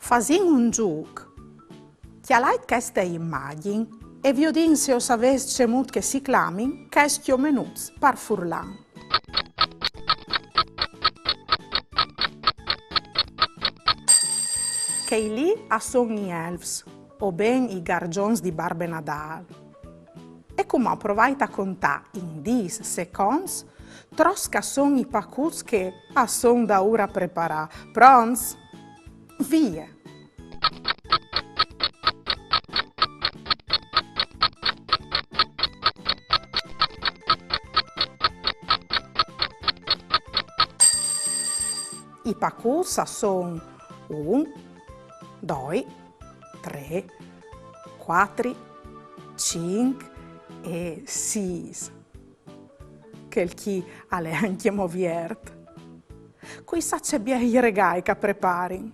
Fasin un giuc. Chialait queste immagini e vi odin se os aves cemut che si clamin questi menuts par furlan. Che lì a son i elves, o ben i gargions di Barbe Nadal. E come ho provato a contare in 10 secondi, trosca son i pacuts che a son da ora preparà. Pronts? Via! I pacuts son 1, 2, 3, 4, 5 e 6. Quel chi alle anche moviert. Qui sa c'è bien i regai che prepari.